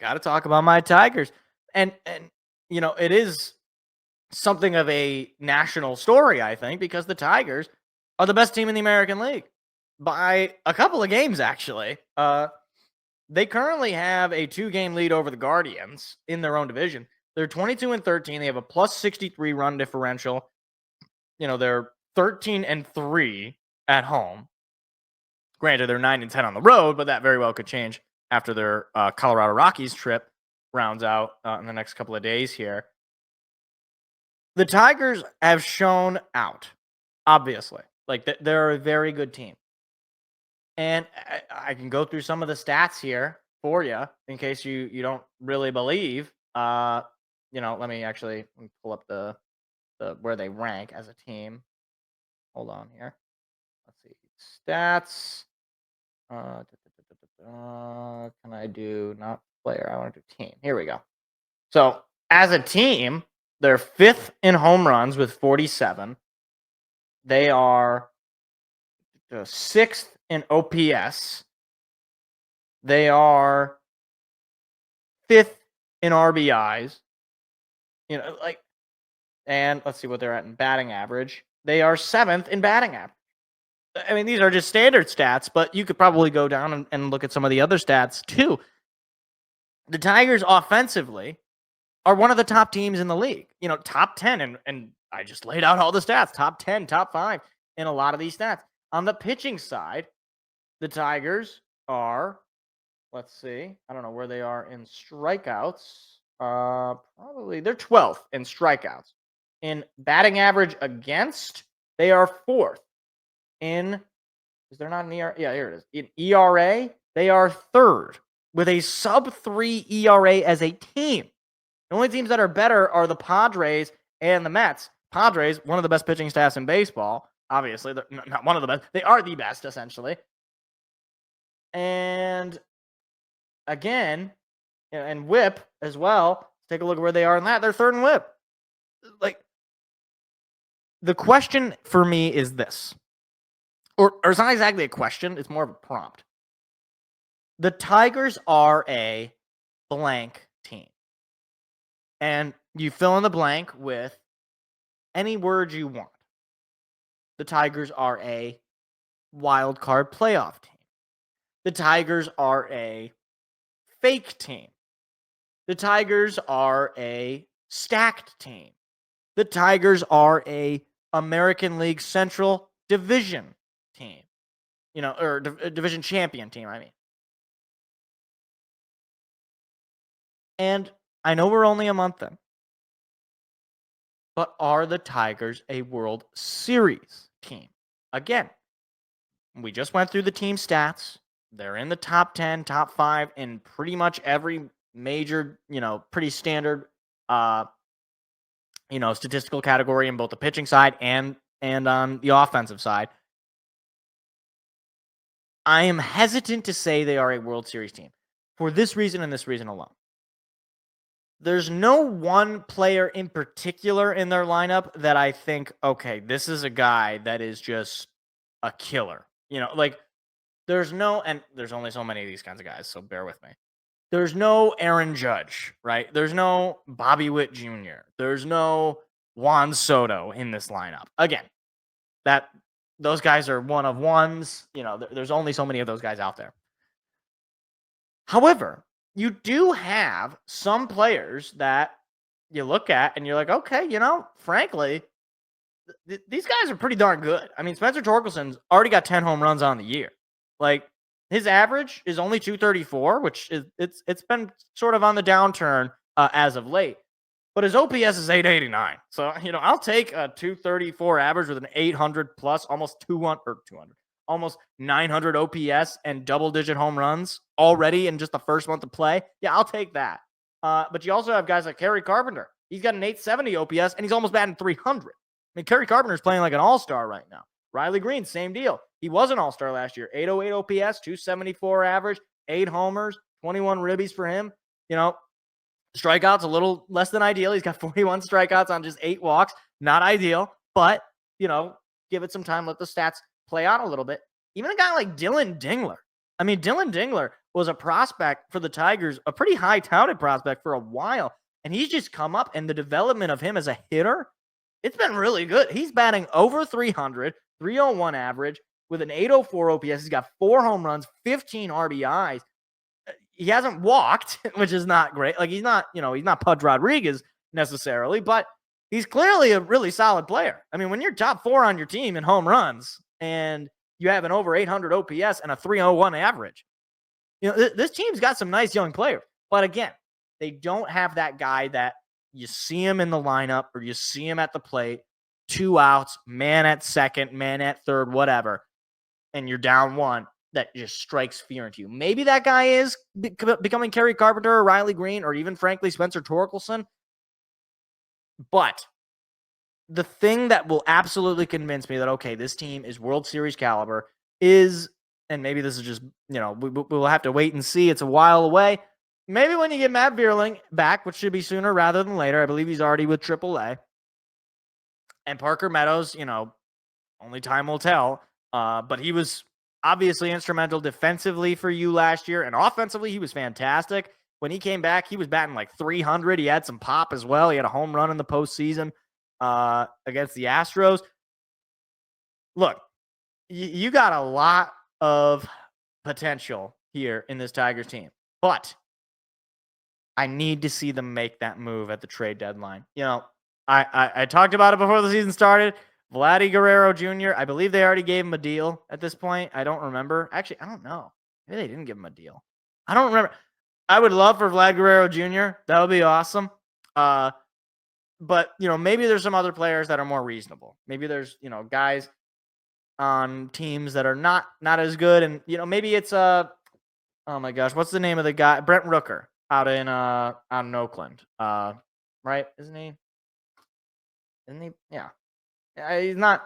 Got to talk about my Tigers. And it is something of a national story, I think, because the Tigers are the best team in the American League by a couple of games, actually. They currently have a 2-game lead over the Guardians in their own division. They're 22-13. They have a plus 63 run differential. They're 13-3 at home. Granted, they're 9-10 on the road, but that very well could change after their Colorado Rockies trip rounds out in the next couple of days here. The Tigers have shown out, obviously. Like, they're a very good team. And I can go through some of the stats here for you in case you don't really believe. Let me pull up the where they rank as a team. Hold on here. Let's see. Stats. Can I do not player? I want to do team. Here we go. So, as a team, they're 5th in home runs with 47. They are 6th in OPS. They are 5th in RBIs. And let's see what they're at in batting average. They are 7th in batting average. I mean, these are just standard stats, but you could probably go down and look at some of the other stats too. The Tigers offensively are one of the top teams in the league. Top 10, and I just laid out all the stats. Top 10, top 5 in a lot of these stats. On the pitching side, the Tigers are, let's see, I don't know where they are in strikeouts. Probably they're 12th in strikeouts. In batting average against, they are 4th. Is there not an ERA? Yeah, here it is. In ERA, they are 3rd with a sub-3 ERA as a team. The only teams that are better are the Padres and the Mets. Padres, one of the best pitching staffs in baseball. Obviously, they're not one of the best. They are the best, essentially. And again, and WHIP as well. Take a look at where they are in that. They're 3rd in WHIP. Like, the question for me is this. Or it's not exactly a question. It's more of a prompt. The Tigers are a blank team. And you fill in the blank with any word you want. The Tigers are a wild card playoff team. The Tigers are a fake team. The Tigers are a stacked team. The Tigers are a American League Central Division team. Or division champion team, I mean. And I know we're only a month in. But are the Tigers a World Series team? Again, we just went through the team stats. They're in the top 10, top 5 in pretty much every major, pretty standard, statistical category in both the pitching side and on the offensive side. I am hesitant to say they are a World Series team for this reason and this reason alone. There's no one player in particular in their lineup that I think, okay, this is a guy that is just a killer. There's only so many of these kinds of guys, so bear with me. There's no Aaron Judge, right? There's no Bobby Witt Jr. There's no Juan Soto in this lineup. Again, those guys are one of ones. There's only so many of those guys out there. However, you do have some players that you look at and you're like, okay, frankly, these guys are pretty darn good. I mean, Spencer Torkelson's already got 10 home runs on the year. Like, his average is only 234, which is it's been sort of on the downturn as of late. But his OPS is 889. So, I'll take a 234 average with an 800 plus, almost 200, almost 900 OPS and double-digit home runs already in just the first month of play. Yeah, I'll take that. But you also have guys like Kerry Carpenter. He's got an 870 OPS, and he's almost batting 300. I mean, Kerry Carpenter's playing like an all-star right now. Riley Green, same deal. He was an all-star last year. 808 OPS, 274 average, 8 homers, 21 ribbies for him. Strikeouts a little less than ideal. He's got 41 strikeouts on just 8 walks. Not ideal, but, give it some time. Let the stats play out a little bit. Even a guy like Dylan Dingler. I mean, Dylan Dingler was a prospect for the Tigers, a pretty high touted prospect for a while. And he's just come up, and the development of him as a hitter, it's been really good. He's batting over 300, 301 average with an 804 OPS. He's got 4 home runs, 15 RBIs. He hasn't walked, which is not great. Like he's not Pudge Rodriguez necessarily, but he's clearly a really solid player. I mean, when you're top 4 on your team in home runs and you have an over 800 OPS and a 301 average, this team's got some nice young players. But again, they don't have that guy that you see him in the lineup or you see him at the plate, 2 outs, man at second, man at third, whatever, and you're down 1 that just strikes fear into you. Maybe that guy is becoming Kerry Carpenter or Riley Green or even, frankly, Spencer Torkelson. But the thing that will absolutely convince me that, okay, this team is World Series caliber is, and maybe this is just, we'll have to wait and see. It's a while away. Maybe when you get Matt Vierling back, which should be sooner rather than later. I believe he's already with AAA. And Parker Meadows, only time will tell. But he was obviously instrumental defensively for you last year. And offensively, he was fantastic. When he came back, he was batting like 300. He had some pop as well. He had a home run in the postseason against the Astros. Look, you got a lot of potential here in this Tigers team. But I need to see them make that move at the trade deadline. I talked about it before the season started. Vladdy Guerrero Jr., I believe they already gave him a deal at this point. I don't remember. Actually, I don't know. Maybe they didn't give him a deal. I don't remember. I would love for Vlad Guerrero Jr. That would be awesome. But, maybe there's some other players that are more reasonable. Maybe there's, guys on teams that are not as good. And, maybe it's, oh my gosh, what's the name of the guy? Brent Rooker out in Oakland. Right? Isn't he? Yeah. He's not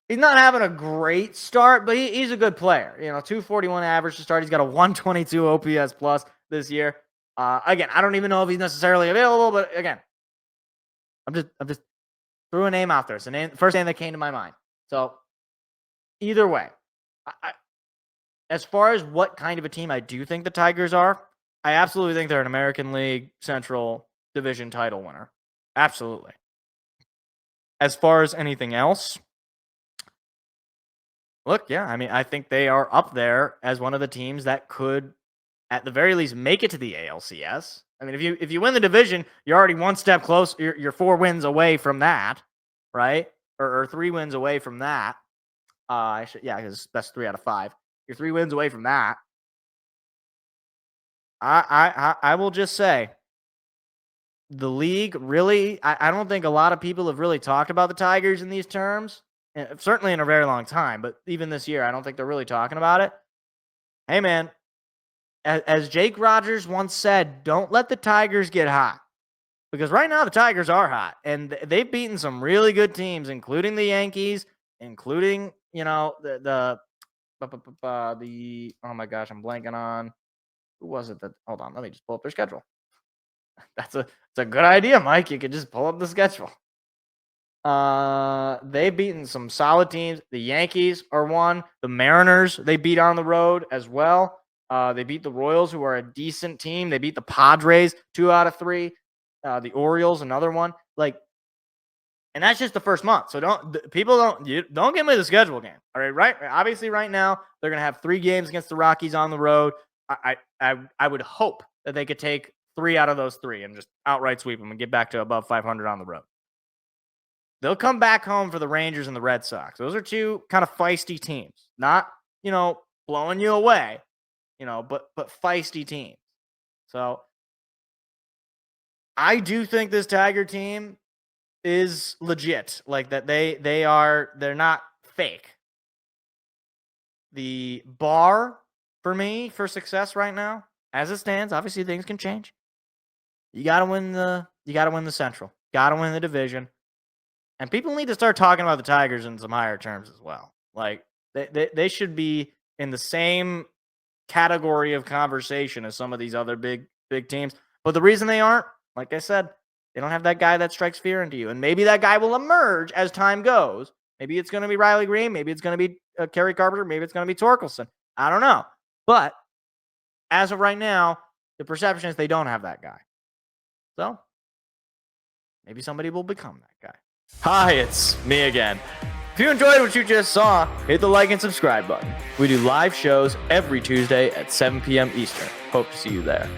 having a great start, but he's a good player. 241 average to start. He's got a 122 OPS plus this year. Again, I don't even know if he's necessarily available, but again, I'm just threw a name out there. It's the first name that came to my mind. So either way, as far as what kind of a team I do think the Tigers are, I absolutely think they're an American League Central Division title winner. Absolutely. As far as anything else, look, yeah, I mean, I think they are up there as one of the teams that could, at the very least, make it to the ALCS. I mean, if you win the division, you're already one step close. You're 4 wins away from that, right? Or 3 wins away from that. Because that's 3 out of 5. You're 3 wins away from that. I will just say, the league really, I don't think a lot of people have really talked about the Tigers in these terms, certainly in a very long time, but even this year, I don't think they're really talking about it. Hey, man, as Jake Rogers once said, don't let the Tigers get hot, because right now the Tigers are hot, and they've beaten some really good teams, including the Yankees, including, the oh my gosh, I'm blanking on, who was it that, hold on, let me just pull up their schedule. It's a good idea, Mike. You could just pull up the schedule. They've beaten some solid teams. The Yankees are one. The Mariners, they beat on the road as well. They beat the Royals, who are a decent team. They beat the Padres 2 out of 3. The Orioles, another one. And that's just the first month. So don't give me the schedule game. All right, right. Obviously, right now they're gonna have 3 games against the Rockies on the road. I would hope that they could take 3 out of those 3 and just outright sweep them and get back to above 500 on the road. They'll come back home for the Rangers and the Red Sox. Those are 2 kind of feisty teams. Not, blowing you away, but feisty teams. So I do think this Tiger team is legit. Like that they're not fake. The bar for me for success right now, as it stands, obviously things can change. You gotta win the Central. Gotta win the division. And people need to start talking about the Tigers in some higher terms as well. Like they should be in the same category of conversation as some of these other big teams. But the reason they aren't, like I said, they don't have that guy that strikes fear into you. And maybe that guy will emerge as time goes. Maybe it's going to be Riley Green. Maybe it's going to be Kerry Carpenter. Maybe it's going to be Torkelson. I don't know. But as of right now, the perception is they don't have that guy. So maybe somebody will become that guy. Hi, it's me again. If you enjoyed what you just saw, hit the like and subscribe button. We do live shows every Tuesday at 7 p.m. Eastern. Hope to see you there.